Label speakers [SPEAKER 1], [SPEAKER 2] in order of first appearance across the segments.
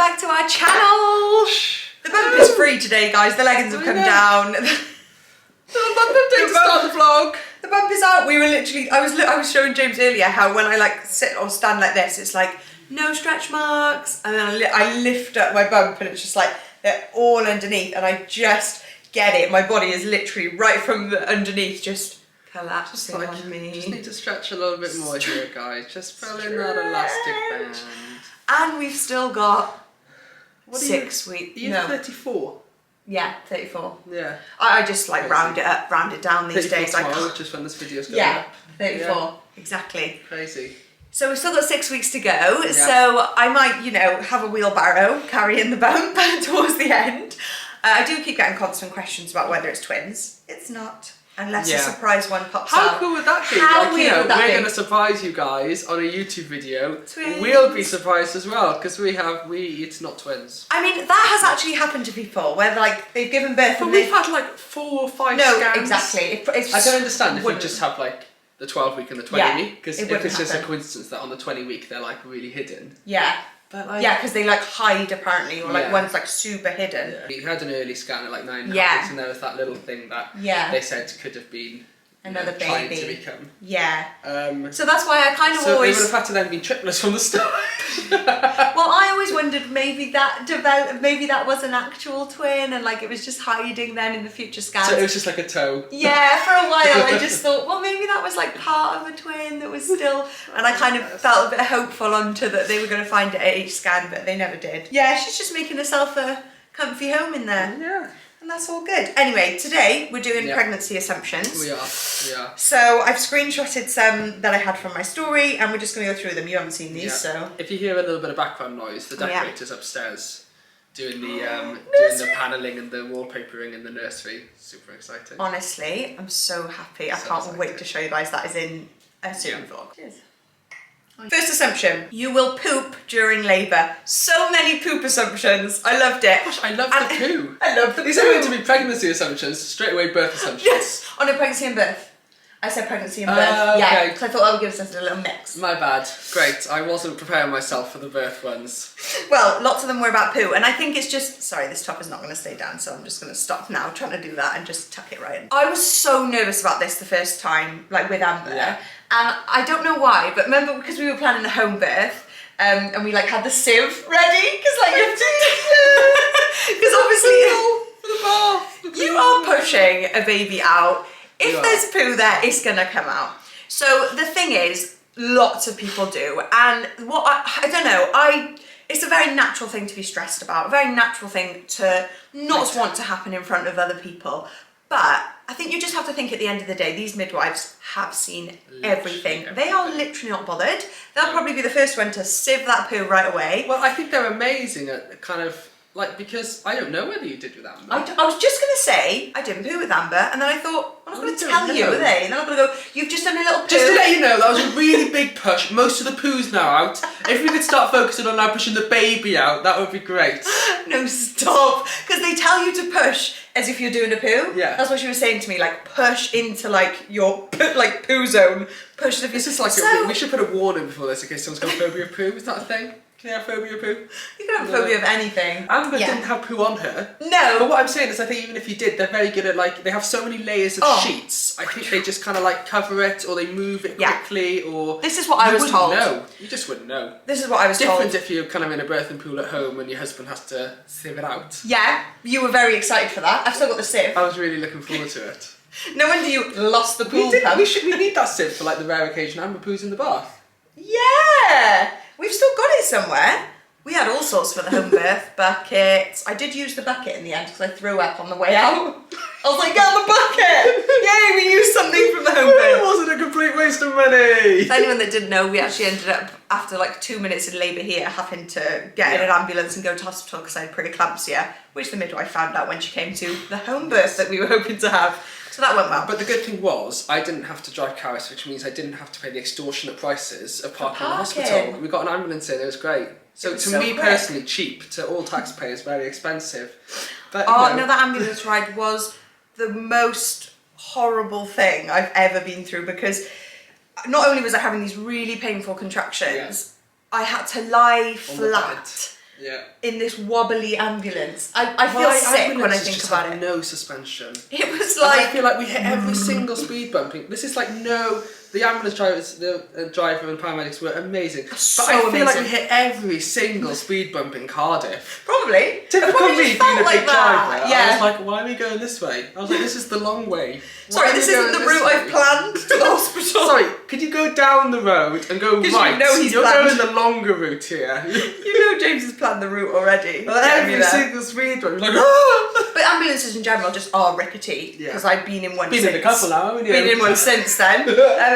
[SPEAKER 1] back to our channel. The bump is free today, guys. The leggings have come down. The bump update to start the vlog. The bump is out. We were literally, I was showing James earlier how when I like sit or stand like this, it's like no stretch marks, and then I lift up my bump and it's just like they're all underneath, and I just get it. My body is literally right from the underneath just collapsing on me.
[SPEAKER 2] Just need to stretch a little bit more here, guys. Just fill in that elastic band.
[SPEAKER 1] And we've still got 6 weeks.
[SPEAKER 2] Are you 34?
[SPEAKER 1] Yeah, 34.
[SPEAKER 2] Yeah.
[SPEAKER 1] I just like round it up, round it down these days.
[SPEAKER 2] Tomorrow, just when this video's going
[SPEAKER 1] up.
[SPEAKER 2] Yeah,
[SPEAKER 1] 34. Yeah. Exactly.
[SPEAKER 2] Crazy.
[SPEAKER 1] So we've still got 6 weeks to go. Yeah. So I might, you know, have a wheelbarrow carrying the bump towards the end. I do keep getting constant questions about whether it's twins. It's not. Unless a surprise one pops out.
[SPEAKER 2] How cool would that be?
[SPEAKER 1] How weird would that be?
[SPEAKER 2] We're going to surprise you guys on a YouTube video.
[SPEAKER 1] Twins.
[SPEAKER 2] We'll be surprised as well because it's not twins.
[SPEAKER 1] I mean, that has actually happened to people where like they've given birth.
[SPEAKER 2] But
[SPEAKER 1] and
[SPEAKER 2] we've had like 4 or 5 scans.
[SPEAKER 1] No, exactly.
[SPEAKER 2] I don't understand if we just have like the 12 week and the 20 week, because if it's just a coincidence that on the 20 week they're like really hidden.
[SPEAKER 1] Yeah.
[SPEAKER 2] But like,
[SPEAKER 1] yeah, because they like hide apparently, or like one's like super hidden.
[SPEAKER 2] Yeah. We had an early scan at like 9 months, and there was that little thing that they said could have been
[SPEAKER 1] another baby
[SPEAKER 2] trying to become.
[SPEAKER 1] Yeah. So that's why I kind of always.
[SPEAKER 2] So they would have had to then be triplets from the start.
[SPEAKER 1] Well, I always wondered maybe that was an actual twin, and like it was just hiding then in the future scans.
[SPEAKER 2] So it was just like a toe.
[SPEAKER 1] Yeah, for a while I just thought, well, maybe that was like part of a twin that was still, and I kind of felt a bit hopeful onto that they were going to find it at each scan, but they never did. Yeah, she's just making herself a comfy home in there.
[SPEAKER 2] Yeah.
[SPEAKER 1] And that's all good. Anyway, today we're doing pregnancy assumptions.
[SPEAKER 2] We are.
[SPEAKER 1] So I've screenshotted some that I had from my story, and we're just going to go through them. You haven't seen these, so.
[SPEAKER 2] If you hear a little bit of background noise, the decorators upstairs doing the panelling and the wallpapering in the nursery. Super exciting.
[SPEAKER 1] Honestly, I'm so happy. I can't wait to show you guys that is in a soon vlog. Cheers. First assumption, you will poop during labour. So many poop assumptions. I loved it.
[SPEAKER 2] Gosh, I love the poo.
[SPEAKER 1] I love the poo.
[SPEAKER 2] These are meant to be pregnancy assumptions, straight away birth assumptions.
[SPEAKER 1] Yes, on a pregnancy and birth. I said pregnancy and birth. Yeah, because I thought that would give us a little mix.
[SPEAKER 2] My bad. Great, I wasn't preparing myself for the birth ones.
[SPEAKER 1] Well, lots of them were about poo, and I think it's just, sorry, this top is not going to stay down, so I'm just going to stop now trying to do that and just tuck it right in. I was so nervous about this the first time, like with Amber. Yeah. And I don't know why, but remember because we were planning a home birth, and we like had the sieve ready, because like you have to, because obviously
[SPEAKER 2] for the bath.
[SPEAKER 1] You are pushing a baby out. If there's poo there, it's gonna come out. So the thing is, lots of people do, and what I don't know, it's a very natural thing to be stressed about, a very natural thing to not want to happen in front of other people. But I think you just have to think at the end of the day, these midwives have seen everything. They are literally not bothered. They'll probably be the first one to sieve that poo right away.
[SPEAKER 2] Well, I think they're amazing at kind of, like, because I don't know whether you did with Amber.
[SPEAKER 1] I was just going to say, I didn't poo with Amber, and then I thought, I'm not going to tell you, are they? And then I'm going to go, you've just done a little poo.
[SPEAKER 2] Just to let you know, that was a really big push. Most of the poo's now out. If we could start focusing on now pushing the baby out, that would be great.
[SPEAKER 1] No, stop. Because they tell you to push as if you're doing a poo.
[SPEAKER 2] Yeah.
[SPEAKER 1] That's what she was saying to me, like push into like your poo zone. Push as if
[SPEAKER 2] this is like we should put a warning before this in case someone's got phobia of poo. Is that a thing? Can you have phobia of poo?
[SPEAKER 1] You can have phobia of anything.
[SPEAKER 2] Amber didn't have poo on her.
[SPEAKER 1] No.
[SPEAKER 2] But what I'm saying is I think even if you did, they're very good at like, they have so many layers of sheets. I think they just kind of like cover it or they move it quickly or...
[SPEAKER 1] This is what I was told.
[SPEAKER 2] No, you just wouldn't know.
[SPEAKER 1] This is what I was told.
[SPEAKER 2] Different if you're kind of in a birthing pool at home and your husband has to sieve it out.
[SPEAKER 1] Yeah, you were very excited for that. I've still got the sieve.
[SPEAKER 2] I was really looking forward to it.
[SPEAKER 1] No wonder you lost the pool pump.
[SPEAKER 2] We need that sieve for like the rare occasion Amber poos in the bath.
[SPEAKER 1] Yeah, we've still got it somewhere. We had all sorts for the home birth, buckets. I did use the bucket in the end because I threw up on the way out. I was like, get the bucket! Yay, we used something from the home birth.
[SPEAKER 2] It wasn't a complete waste of money.
[SPEAKER 1] For anyone that didn't know, we actually ended up, after like 2 minutes in labour here, having to get in an ambulance and go to hospital because I had preeclampsia, which the midwife found out when she came to the home birth that we were hoping to have. So that went well.
[SPEAKER 2] But the good thing was, I didn't have to drive Carys, which means I didn't have to pay the extortionate prices of parking in the hospital. We got an ambulance in, it was great. So to me personally, cheap. To all taxpayers, very expensive. But,
[SPEAKER 1] no, that ambulance ride was the most horrible thing I've ever been through, because not only was I having these really painful contractions, I had to lie flat in this wobbly ambulance. I feel sick when I think about it.
[SPEAKER 2] No suspension.
[SPEAKER 1] It was like...
[SPEAKER 2] And I feel like we hit every single speed bump. This is like the ambulance drivers, the driver and paramedics were amazing.
[SPEAKER 1] So
[SPEAKER 2] but I feel
[SPEAKER 1] amazing.
[SPEAKER 2] like we hit every single speed bump in Cardiff.
[SPEAKER 1] Probably.
[SPEAKER 2] Typical me being a big driver.
[SPEAKER 1] Yeah.
[SPEAKER 2] I was like, why are we going this way? I was like, this is the long way.
[SPEAKER 1] Sorry, this isn't the route I've planned to the hospital.
[SPEAKER 2] Sorry, could you go down the road and go right?
[SPEAKER 1] You know he's
[SPEAKER 2] You're
[SPEAKER 1] planned.
[SPEAKER 2] going the longer route here.
[SPEAKER 1] You know James has planned the route already.
[SPEAKER 2] Well, every single speed bump, like,
[SPEAKER 1] But ambulances in general just are rickety, because I've been in one
[SPEAKER 2] Been
[SPEAKER 1] since.
[SPEAKER 2] in a couple now, haven't you?
[SPEAKER 1] Been in one since then.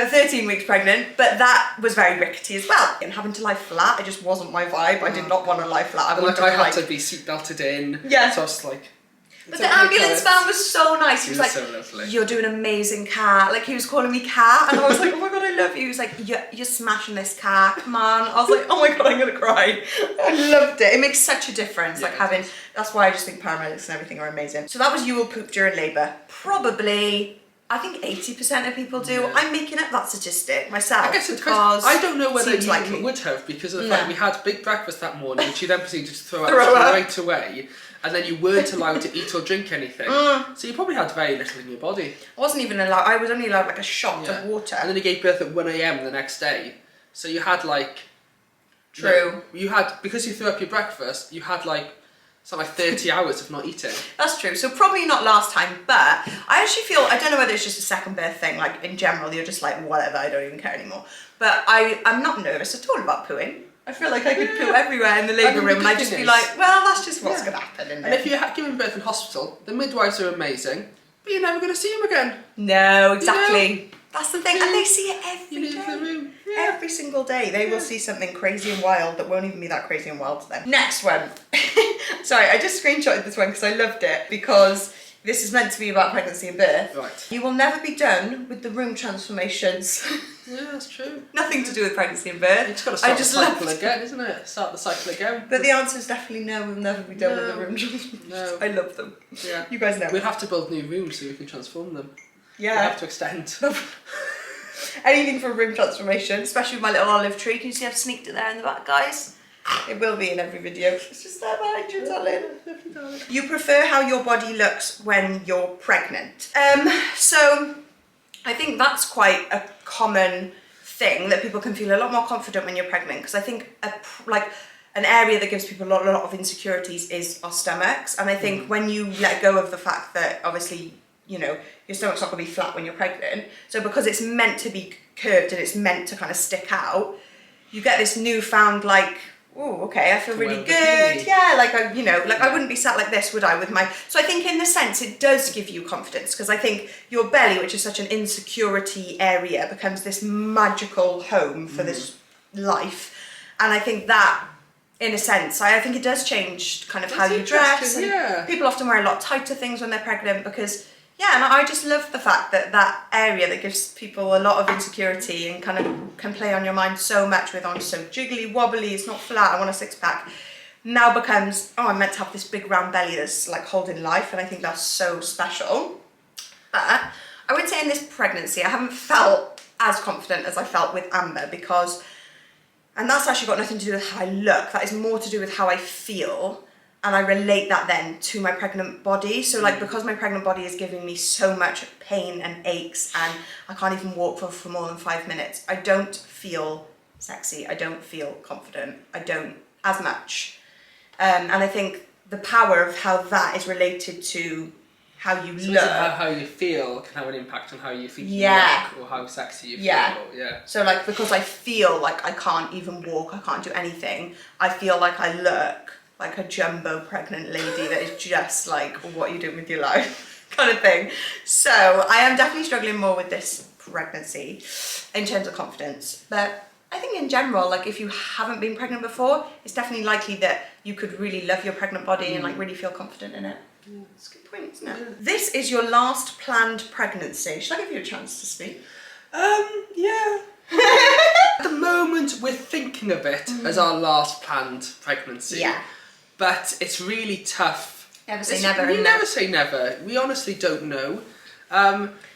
[SPEAKER 1] 13 weeks pregnant, but that was very rickety as well. And having to lie flat, it just wasn't my vibe. I did not want to lie flat.
[SPEAKER 2] I had to be seatbelted in.
[SPEAKER 1] Yeah.
[SPEAKER 2] So I was like...
[SPEAKER 1] But the ambulance man was so nice. He was like,
[SPEAKER 2] so lovely.
[SPEAKER 1] "You're doing amazing, Kat." Like, he was calling me Kat, and I was like, "Oh my god, I love you." He was like, "You're smashing this, Kat. Come on." I was like, "Oh my god, I'm gonna cry." I loved it. It makes such a difference. Like having. That's why I just think paramedics and everything are amazing. So that was you will poop during labour. Probably. I think 80% of people do. I'm making up that statistic myself.
[SPEAKER 2] I guess it's
[SPEAKER 1] because
[SPEAKER 2] I don't know whether you
[SPEAKER 1] likely.
[SPEAKER 2] would have, because of the fact that we had big breakfast that morning, which you then proceeded to throw out right away, and then you weren't allowed to eat or drink anything. So you probably had very little in your body.
[SPEAKER 1] I wasn't even allowed. I was only allowed like a shot of water.
[SPEAKER 2] And then you gave birth at 1 a.m. the next day. So you had like...
[SPEAKER 1] True.
[SPEAKER 2] You had, because you threw up your breakfast, you had like... something like 30 hours of not eating.
[SPEAKER 1] That's true. So probably not last time, but I actually feel, I don't know whether it's just a second birth thing, like in general, you're just like, whatever, I don't even care anymore. But I'm not nervous at all about pooing. I feel like I could poo everywhere in the labour room and I'd just be like, well, that's just what's going to happen, isn't it?
[SPEAKER 2] And if you're giving birth in hospital, the midwives are amazing, but you're never going to see them again.
[SPEAKER 1] No, exactly. That's the thing. And they see it every
[SPEAKER 2] You leave the room.
[SPEAKER 1] Every single day. They will see something crazy and wild that won't even be that crazy and wild to them. Next one. Sorry, I just screenshotted this one because I loved it, because this is meant to be about pregnancy and birth.
[SPEAKER 2] Right.
[SPEAKER 1] You will never be done with the room transformations.
[SPEAKER 2] Yeah, that's true.
[SPEAKER 1] Nothing to do with pregnancy and birth.
[SPEAKER 2] You just got to start the cycle again, isn't it? Start the cycle again.
[SPEAKER 1] But the answer is definitely no, we'll never be done with the room transformations.
[SPEAKER 2] No.
[SPEAKER 1] I love them.
[SPEAKER 2] Yeah.
[SPEAKER 1] You guys know.
[SPEAKER 2] We'll have to build new rooms so we can transform them.
[SPEAKER 1] Yeah.
[SPEAKER 2] We'll have to extend.
[SPEAKER 1] Anything for a room transformation, especially with my little olive tree. Can you see I've sneaked it there in the back, guys? It will be in every video. It's just there behind you, darling. You prefer how your body looks when you're pregnant. So I think that's quite a common thing, that people can feel a lot more confident when you're pregnant, because I think an area that gives people a lot of insecurities is our stomachs. And I think when you let go of the fact that obviously, you know, your stomach's not going to be flat when you're pregnant, so because it's meant to be curved and it's meant to kind of stick out, you get this newfound like, oh, okay, I feel really good. Yeah, like I wouldn't be sat like this, would I? With my, so I think in the sense it does give you confidence, because I think your belly, which is such an insecurity area, becomes this magical home for this life, and I think that, in a sense, I think it does change kind of how you dress. And people often wear a lot tighter things when they're pregnant because. Yeah, and I just love the fact that that area that gives people a lot of insecurity and kind of can play on your mind so much with, I'm so jiggly, wobbly, it's not flat, I want a six pack, now becomes, oh, I'm meant to have this big round belly that's like holding life, and I think that's so special. But I would say in this pregnancy, I haven't felt as confident as I felt with Amber, because, and that's actually got nothing to do with how I look, that is more to do with how I feel. And I relate that then to my pregnant body. So like, because my pregnant body is giving me so much pain and aches, and I can't even walk for more than 5 minutes, I don't feel sexy, I don't feel confident, I don't as much. And I think the power of how that is related to how you look.
[SPEAKER 2] How you feel can have an impact on how you think you look, or how sexy you feel. Yeah.
[SPEAKER 1] So like, because I feel like I can't even walk, I can't do anything, I feel like I look like a jumbo pregnant lady that is just like, what are you doing with your life kind of thing. So I am definitely struggling more with this pregnancy in terms of confidence. But I think in general, like if you haven't been pregnant before, it's definitely likely that you could really love your pregnant body and like really feel confident in it. Yeah, that's a good point, isn't it? Yeah. This is your last planned pregnancy. Should I give you a chance to speak?
[SPEAKER 2] Yeah. At the moment, we're thinking of it as our last planned pregnancy.
[SPEAKER 1] Yeah.
[SPEAKER 2] But it's really tough.
[SPEAKER 1] Never say never.
[SPEAKER 2] We never say never. We honestly don't know. Do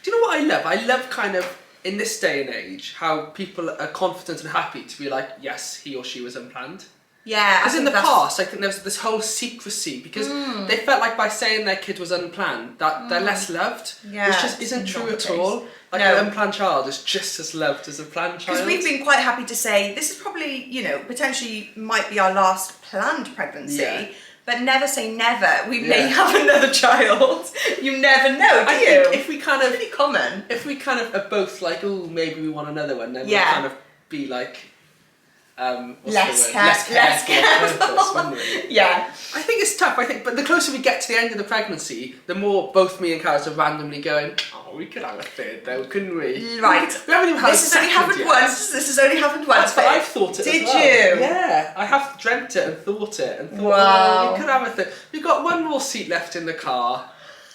[SPEAKER 2] you know what I love? I love kind of, in this day and age, how people are confident and happy to be like, yes, he or she was unplanned.
[SPEAKER 1] Yeah,
[SPEAKER 2] because in the past, I think there was this whole secrecy because they felt like by saying their kid was unplanned that they're less loved, which just isn't true at all. Like an unplanned child is just as loved as a planned child.
[SPEAKER 1] Because we've been quite happy to say this is probably, you know, potentially might be our last planned pregnancy.
[SPEAKER 2] Yeah.
[SPEAKER 1] But never say never. We may have another child. You never know, do you?
[SPEAKER 2] Think if we kind of,
[SPEAKER 1] it's really common.
[SPEAKER 2] If we kind of are both like, oh, maybe we want another one, then we'll kind of be like,
[SPEAKER 1] less careful.
[SPEAKER 2] Purpose, wouldn't we?
[SPEAKER 1] Yeah.
[SPEAKER 2] I think it's tough. But the closer we get to the end of the pregnancy, the more both me and Carys are randomly going, oh, we could have a third though, couldn't we?
[SPEAKER 1] Right.
[SPEAKER 2] We haven't even had
[SPEAKER 1] this has only happened once. This has only happened once.
[SPEAKER 2] But I've thought it
[SPEAKER 1] Did
[SPEAKER 2] as well.
[SPEAKER 1] you?
[SPEAKER 2] Yeah. I have dreamt it and thought it and thought,
[SPEAKER 1] wow.
[SPEAKER 2] Oh, we could have a third. We've got one more seat left in the car.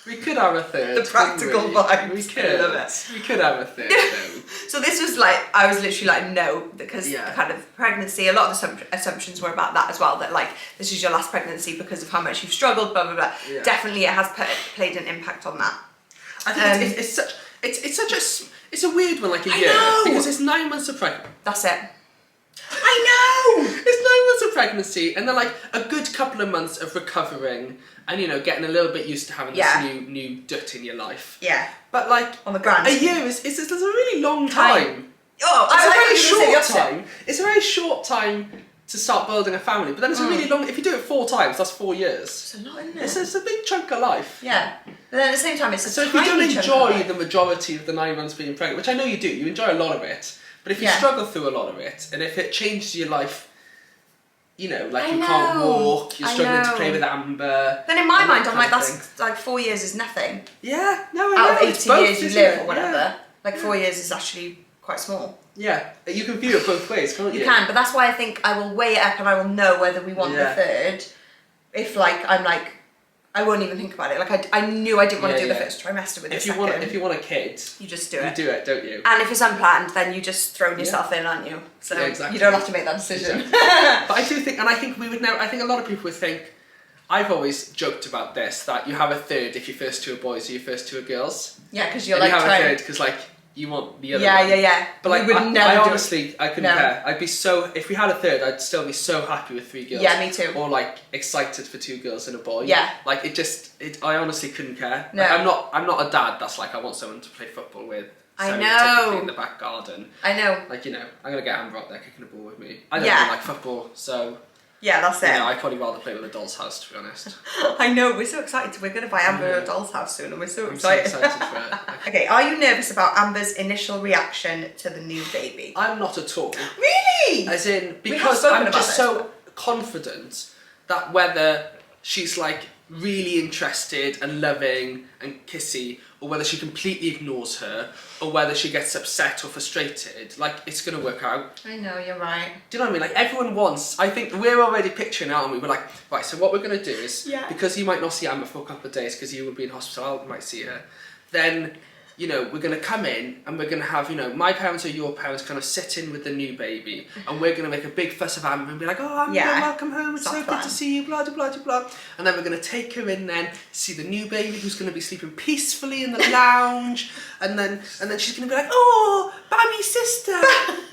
[SPEAKER 2] We could have a third.
[SPEAKER 1] The practical vibes.
[SPEAKER 2] We could.
[SPEAKER 1] Love it.
[SPEAKER 2] We could have a third though.
[SPEAKER 1] So this was like, I was literally like, no, because the kind of pregnancy, a lot of the assumptions were about that as well, that like, this is your last pregnancy because of how much you've struggled, blah, blah, blah. Yeah. Definitely it has played an impact on that.
[SPEAKER 2] I think it's a weird one, like a year, because it's 9 months of pregnancy.
[SPEAKER 1] That's it.
[SPEAKER 2] I know! It's 9 months of pregnancy, and then like a good couple of months of recovering, and you know, getting a little bit used to having this new dut in your life.
[SPEAKER 1] Yeah.
[SPEAKER 2] But like,
[SPEAKER 1] on the grand.
[SPEAKER 2] A year is a really long time.
[SPEAKER 1] Oh,
[SPEAKER 2] it's a very short time. It's a very short time to start building a family, but then it's a really long. If you do it 4 times, that's 4 years.
[SPEAKER 1] It's a lot, isn't it?
[SPEAKER 2] It's a big chunk of life.
[SPEAKER 1] Yeah, but then at the same time, it's a
[SPEAKER 2] so if you don't enjoy the majority of the 9 months being pregnant, which I know you do, you enjoy a lot of it. But if you struggle through a lot of it, and if it changes your life, you know, like you can't walk, you're struggling to play with Amber.
[SPEAKER 1] Then in my mind, I'm like, that's like 4 years is nothing.
[SPEAKER 2] Yeah, no,
[SPEAKER 1] out of 80 years you live or whatever, like 4 years is actually quite small.
[SPEAKER 2] Yeah, you can view it both ways, can't you?
[SPEAKER 1] You can, but that's why I think I will weigh it up and I will know whether we want the third. If like I'm like, I won't even think about it. Like I knew I didn't want to do the first trimester with
[SPEAKER 2] if you want a kid,
[SPEAKER 1] you just do it.
[SPEAKER 2] You do it, don't you?
[SPEAKER 1] And if it's unplanned, then you just throw yourself in, aren't you? So you don't have to make that decision.
[SPEAKER 2] Exactly. But I do think, and I think we would know. I think a lot of people would think. I've always joked about this, that you have a third if your first 2 are boys or your first 2 are girls.
[SPEAKER 1] Yeah, because you're
[SPEAKER 2] and
[SPEAKER 1] like
[SPEAKER 2] you have a third because like you want the other.
[SPEAKER 1] Yeah.
[SPEAKER 2] But like I honestly, I couldn't care. I'd be so, if we had a third, I'd still be so happy with 3 girls.
[SPEAKER 1] Yeah, me too.
[SPEAKER 2] Or like excited for 2 girls and a boy.
[SPEAKER 1] Yeah.
[SPEAKER 2] Like I honestly couldn't care.
[SPEAKER 1] No.
[SPEAKER 2] Like, I'm not a dad that's like I want someone to play football with.
[SPEAKER 1] I know.
[SPEAKER 2] In the back garden.
[SPEAKER 1] I know.
[SPEAKER 2] Like, you know, I'm gonna get Amber out there kicking a ball with me. I don't really like football, so.
[SPEAKER 1] Yeah, that's it.
[SPEAKER 2] I'd probably rather play with a doll's house, to be honest.
[SPEAKER 1] I know, we're so excited. We're going to buy Amber a doll's house soon and we're so excited.
[SPEAKER 2] So excited for it.
[SPEAKER 1] Okay, are you nervous about Amber's initial reaction to the new baby?
[SPEAKER 2] I'm not at all.
[SPEAKER 1] Really?
[SPEAKER 2] As in, because I'm just so confident that whether she's like really interested and loving and kissy, or whether she completely ignores her, or whether she gets upset or frustrated, like, it's going to work out.
[SPEAKER 1] I know, you're right.
[SPEAKER 2] Do you know what I mean? Like, everyone wants, I think we're already picturing out, and we were like, right, so what we're going to do is, because you might not see Amber for a couple of days because you will be in hospital, I might see her, then, you know, we're going to come in and we're going to have, you know, my parents or your parents kind of sit in with the new baby, and we're going to make a big fuss of Amber and be like, oh, Amber, welcome home, it's so good to see you, blah, blah, blah, blah. And then we're going to take her in then, see the new baby who's going to be sleeping peacefully in the lounge, and then she's going to be like, oh, baby sister.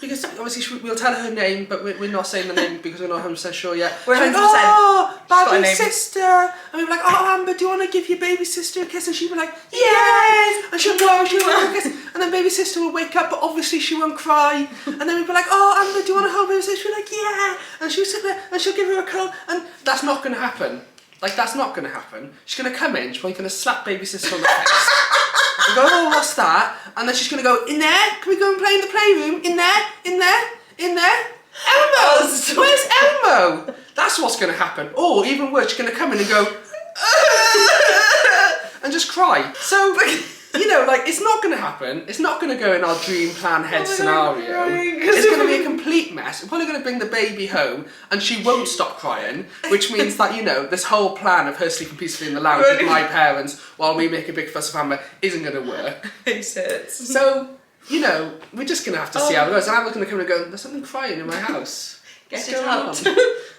[SPEAKER 2] Because obviously we'll tell her name, but we're not saying the name because we're not 100% sure yet.
[SPEAKER 1] We're 100%.
[SPEAKER 2] Like, oh, baby sister. And we'll be like, oh, Amber, do you want to give your baby sister a kiss? And she'll be like, yes. And she'll go, she'll give her a kiss. And then baby sister will wake up, but obviously she won't cry. And then we'll be like, oh, Amber, do you want to hold baby sister? She'll be like, yeah. And she'll sit there and she'll give her a cuddle. And that's not going to happen. Like, that's not going to happen. She's going to come in, she's probably going to slap baby sister on the face. And go, oh, what's that? And then she's going to go, in there? Can we go and play in the playroom? In there? In there? In there? Elmo! Where's Elmo? That's what's going to happen. Or, even worse, she's going to come in and go, and just cry. So, you know, like, it's not going to happen. It's not going to go in our dream plan head scenario. It's going to be a complete mess. We're probably going to bring the baby home and she won't stop crying, which means that, you know, this whole plan of her sleeping peacefully in the lounge with my parents while we make a big fuss of Amber isn't going to work. So, you know, we're just going to have to see how it goes. And Amber's going to come and go, there's something crying in my house.
[SPEAKER 1] Get it out.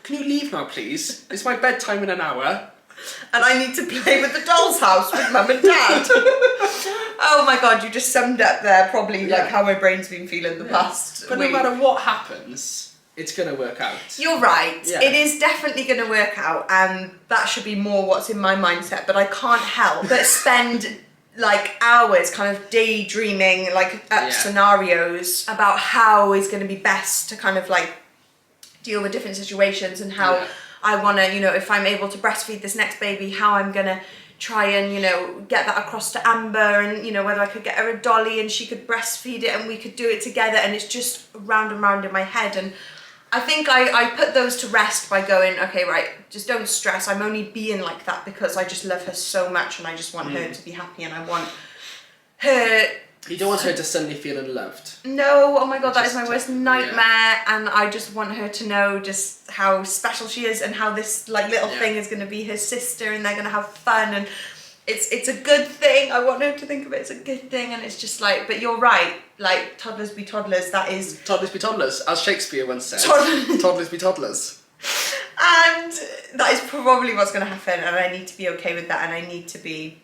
[SPEAKER 2] Can you leave now, please? It's my bedtime in an hour.
[SPEAKER 1] And I need to play with the doll's house with Mum and Dad. Oh my God, you just summed up there probably like how my brain's been feeling the past
[SPEAKER 2] But
[SPEAKER 1] week.
[SPEAKER 2] no matter what happens, it's going to work out.
[SPEAKER 1] You're right.
[SPEAKER 2] Yeah.
[SPEAKER 1] It is definitely going to work out, and that should be more what's in my mindset. But I can't help but spend like hours kind of daydreaming like scenarios about how is going to be best to kind of like deal with different situations, and how I want to, you know, if I'm able to breastfeed this next baby, how I'm going to try and, you know, get that across to Amber, and, you know, whether I could get her a dolly and she could breastfeed it and we could do it together, and it's just round and round in my head. And I think I put those to rest by going, okay, right, just don't stress. I'm only being like that because I just love her so much, and I just want her to be happy, and I want her...
[SPEAKER 2] You don't want her to suddenly feel unloved.
[SPEAKER 1] No, oh my God, that is my worst nightmare, and I just want her to know just how special she is, and how this like little thing is going to be her sister, and they're going to have fun, and it's a good thing. I want her to think of it as a good thing, and it's just like, but you're right, like toddlers be toddlers, that is...
[SPEAKER 2] Toddlers be toddlers, as Shakespeare once said. Toddlers be toddlers.
[SPEAKER 1] And that is probably what's going to happen, and I need to be okay with that, and I need to be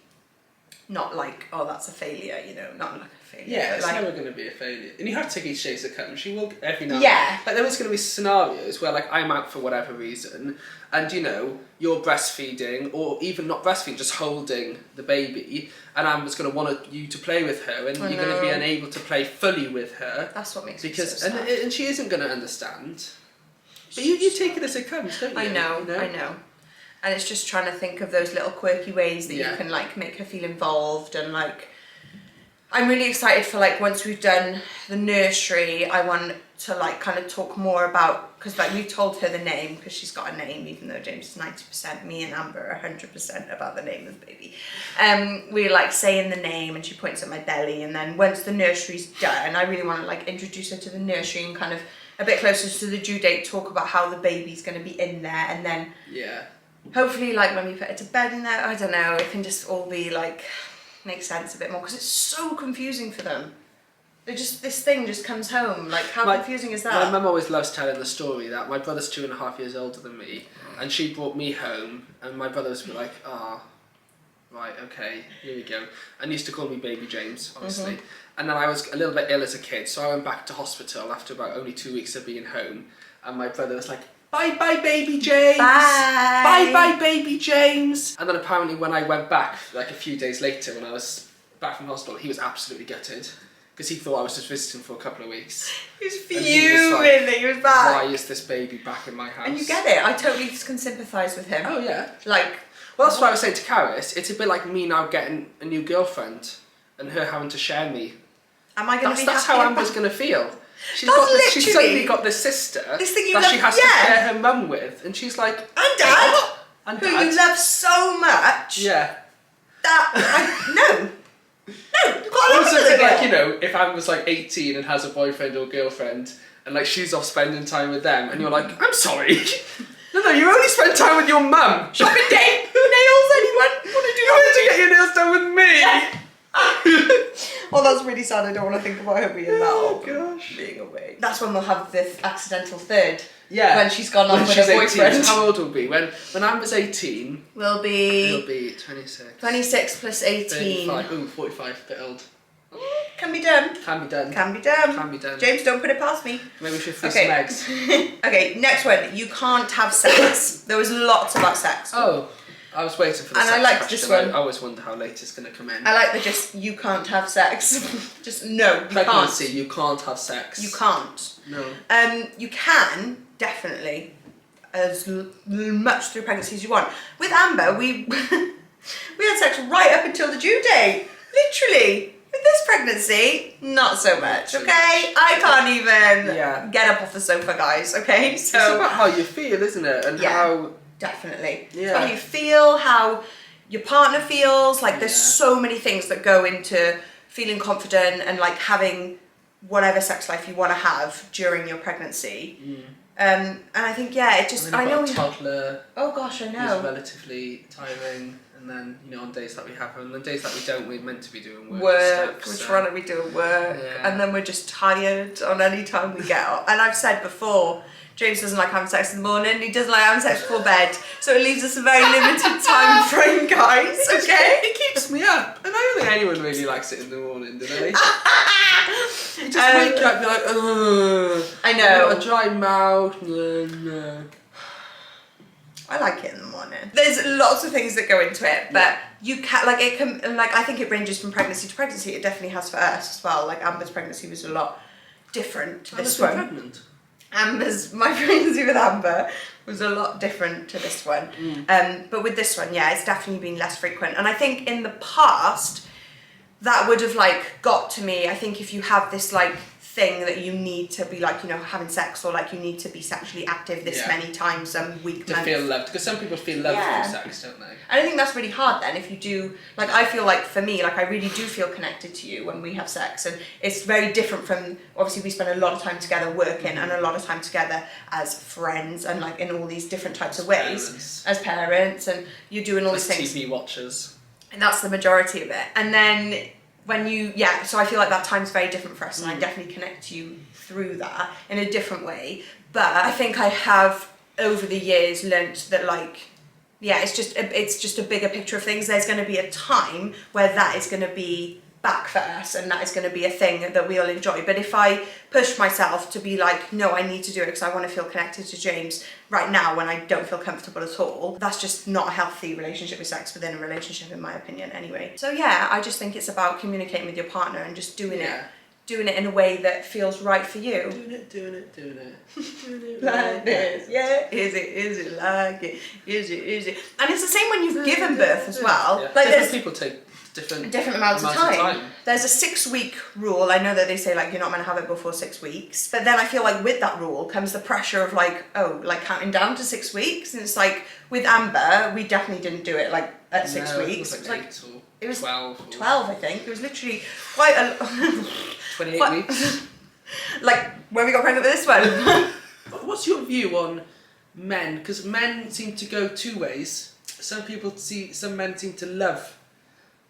[SPEAKER 1] not like, oh, that's a failure, you know, not like a failure.
[SPEAKER 2] Yeah, it's
[SPEAKER 1] like,
[SPEAKER 2] never going to be a failure. And you have to take each day as it comes. You will every now and
[SPEAKER 1] Yeah.
[SPEAKER 2] then. Like, there is going to be scenarios where, like, I'm out for whatever reason, and, you know, you're breastfeeding, or even not breastfeeding, just holding the baby, and I'm just going to want you to play with her, and you're going to be unable to play fully with her.
[SPEAKER 1] That's what makes
[SPEAKER 2] me
[SPEAKER 1] so sad.
[SPEAKER 2] And she isn't going to understand. But you take it as it comes, don't you?
[SPEAKER 1] I know,
[SPEAKER 2] you know?
[SPEAKER 1] I know. And it's just trying to think of those little quirky ways that you can like make her feel involved, and like I'm really excited for like once we've done the nursery, I want to like kind of talk more about, because like we've told her the name, because she's got a name, even though James is 90%, me and Amber are 100% about the name of the baby. We're like saying the name, and she points at my belly, and then once the nursery's done, I really want to like introduce her to the nursery and kind of a bit closer to the due date talk about how the baby's going to be in there, and then hopefully like when we put her to bed in there, I don't know, it can just all be like make sense a bit more, because it's so confusing for them. They just, this thing just comes home, like how confusing is that?
[SPEAKER 2] My mum always loves telling the story that my brother's 2.5 years older than me, and she brought me home, and my brothers were like, right, okay, here we go, and used to call me Baby James, obviously. And then I was a little bit ill as a kid, so I went back to hospital after about only 2 weeks of being home, and my brother was like, bye bye baby James, bye bye baby James. And then apparently when I went back, like a few days later when I was back from hospital, he was absolutely gutted, because he thought I was just visiting for a couple of weeks.
[SPEAKER 1] He was fuming that he was back.
[SPEAKER 2] Why is this baby back in my house?
[SPEAKER 1] And you get it, I totally can sympathise with him.
[SPEAKER 2] Oh yeah.
[SPEAKER 1] Like,
[SPEAKER 2] well, that's what I was saying to Carys, it's a bit like me now getting a new girlfriend and her having to share me.
[SPEAKER 1] Am I going to be
[SPEAKER 2] That's how Amber's going to feel. She's suddenly got this sister
[SPEAKER 1] this thing
[SPEAKER 2] that she has to share her mum with, and she's like,
[SPEAKER 1] and Dad,
[SPEAKER 2] and
[SPEAKER 1] who you love so much.
[SPEAKER 2] Yeah.
[SPEAKER 1] No, you can't
[SPEAKER 2] Also,
[SPEAKER 1] have
[SPEAKER 2] like, you know, if Amber was like 18 and has a boyfriend or girlfriend, and like she's off spending time with them, and you're like, I'm sorry. No, you only spend time with your mum.
[SPEAKER 1] Shopping day, nails, anyone want to do?
[SPEAKER 2] You wanted to get your nails done with me.
[SPEAKER 1] Oh, that's really sad. I don't want to think about her being that old.
[SPEAKER 2] Gosh.
[SPEAKER 1] Being away. That's when we'll have the accidental third.
[SPEAKER 2] Yeah.
[SPEAKER 1] When she's gone off with her
[SPEAKER 2] 18,
[SPEAKER 1] boyfriend.
[SPEAKER 2] how old will be? When Amber's 18,
[SPEAKER 1] We'll be
[SPEAKER 2] 26.
[SPEAKER 1] 26 plus 18.
[SPEAKER 2] 35. Ooh, 45, a bit old.
[SPEAKER 1] Can be done.
[SPEAKER 2] Can be done.
[SPEAKER 1] Can be done.
[SPEAKER 2] Can be done.
[SPEAKER 1] James, don't put it past me.
[SPEAKER 2] Maybe we should freeze some eggs.
[SPEAKER 1] Okay, next one. You can't have sex. There was lots about sex.
[SPEAKER 2] Oh, I was waiting for the
[SPEAKER 1] And
[SPEAKER 2] sex
[SPEAKER 1] I liked
[SPEAKER 2] question.
[SPEAKER 1] this one.
[SPEAKER 2] I always wonder how late it's going to come in.
[SPEAKER 1] I like the you can't have sex. Just no, you
[SPEAKER 2] Pregnancy,
[SPEAKER 1] can't.
[SPEAKER 2] you can't have sex.
[SPEAKER 1] You can't.
[SPEAKER 2] No.
[SPEAKER 1] You can, definitely, as much through pregnancy as you want. With Amber, we had sex right up until the due date. Literally. With this pregnancy, not so much, okay? I can't even get up off the sofa, guys, okay? So
[SPEAKER 2] it's about how you feel, isn't it? And how...
[SPEAKER 1] Definitely.
[SPEAKER 2] Yeah.
[SPEAKER 1] It's how you feel, how your partner feels. Like, there's so many things that go into feeling confident and, like, having whatever sex life you want to have during your pregnancy. And I think, it just...
[SPEAKER 2] I know... toddler.
[SPEAKER 1] Oh, gosh, I know.
[SPEAKER 2] He's relatively tiring. And then, you know, on days that we have, and the days that we don't, we're meant to be doing work.
[SPEAKER 1] We're trying to be doing work, and then we're just tired on any time we get up. And I've said before, James doesn't like having sex in the morning, he doesn't like having sex before bed, so it leaves us a very limited time frame, guys, okay?
[SPEAKER 2] It keeps me up, and I don't think anyone really likes it in the morning, do they? You just wake up, you're like, ugh.
[SPEAKER 1] I know.
[SPEAKER 2] A dry mouth, no.
[SPEAKER 1] I like it in the morning. There's lots of things that go into it, but you can like it can like I think it ranges from pregnancy to pregnancy. It definitely has for us as well. Like Amber's pregnancy was a lot different to this one.
[SPEAKER 2] Pregnant.
[SPEAKER 1] My pregnancy with Amber was a lot different to this one. But with this one, yeah, it's definitely been less frequent. And I think in the past that would have like got to me. I think if you have this like thing that you need to be like, you know, having sex, or like you need to be sexually active this many times a week,
[SPEAKER 2] to feel loved, because some people feel loved through sex, don't they? And
[SPEAKER 1] I think that's really hard then if you do, like I feel like for me, like I really do feel connected to you when we have sex, and it's very different from, obviously we spend a lot of time together working and a lot of time together as friends and like in all these different types of ways, as parents, and you're doing all these things.
[SPEAKER 2] TV watchers.
[SPEAKER 1] And that's the majority of it. And then when you, so I feel like that time's very different for us, and I definitely connect to you through that in a different way. But I think I have over the years learnt that like, it's just a bigger picture of things. There's going to be a time where that is going to be back for us, and that is going to be a thing that we'll enjoy. But if I push myself to be like, no, I need to do it because I want to feel connected to James right now when I don't feel comfortable at all, that's just not a healthy relationship with sex within a relationship, in my opinion anyway. So yeah, I just think it's about communicating with your partner and just doing it in a way that feels right for you.
[SPEAKER 2] Doing it
[SPEAKER 1] like this. Yeah, is it like it? Is it? And it's the same when you've given birth as well.
[SPEAKER 2] Yeah.
[SPEAKER 1] Like
[SPEAKER 2] different people take different
[SPEAKER 1] amounts of time. There's a 6-week rule. I know that they say like you're not meant to have it before 6 weeks, but then I feel like with that rule comes the pressure of like, oh, like counting down to 6 weeks. And it's like with Amber, we definitely didn't do it like at 6 weeks.
[SPEAKER 2] It was like 8 or
[SPEAKER 1] it was
[SPEAKER 2] 12. Or
[SPEAKER 1] 12, I think. It was literally quite a
[SPEAKER 2] 28 weeks.
[SPEAKER 1] Like when we got pregnant with this one.
[SPEAKER 2] What's your view on men? Because men seem to go two ways. Some men seem to love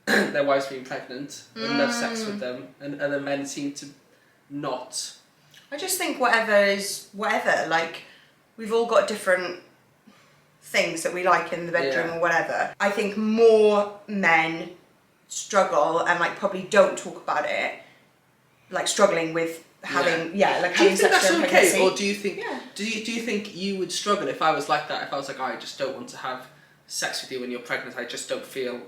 [SPEAKER 2] their wives being pregnant and love sex with them, and other men seem to not.
[SPEAKER 1] I just think whatever, like we've all got different things that we like in the bedroom or whatever. I think more men struggle and like probably don't talk about it, like struggling with having having sex during pregnancy.
[SPEAKER 2] Or do you think do you think you would struggle if I was like that, if I was like, I just don't want to have sex with you when you're pregnant, I just don't feel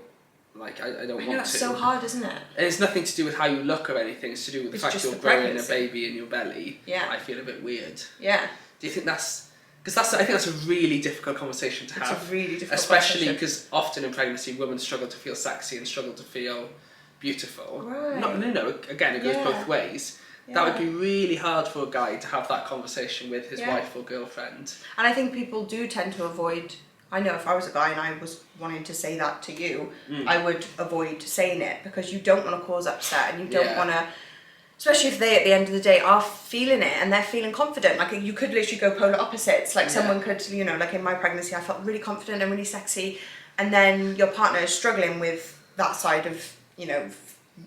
[SPEAKER 2] like I don't want to.
[SPEAKER 1] It's so hard, isn't it?
[SPEAKER 2] And it's nothing to do with how you look or anything. It's to do with the fact you're growing a baby in your belly.
[SPEAKER 1] Yeah.
[SPEAKER 2] I feel a bit weird.
[SPEAKER 1] Yeah.
[SPEAKER 2] Do you think that's... Because I think that's a really difficult conversation to have.
[SPEAKER 1] It's a really difficult
[SPEAKER 2] especially because often in pregnancy, women struggle to feel sexy and struggle to feel beautiful.
[SPEAKER 1] Right.
[SPEAKER 2] Again, it goes both ways. Yeah. That would be really hard for a guy to have that conversation with his wife or girlfriend.
[SPEAKER 1] And I think people do tend to avoid... I know if I was a guy and I was wanting to say that to you, I would avoid saying it because you don't want to cause upset and you don't want to, especially if they at the end of the day are feeling it and they're feeling confident. Like you could literally go polar opposites. Like someone could, you know, like in my pregnancy, I felt really confident and really sexy, and then your partner is struggling with that side of, you know,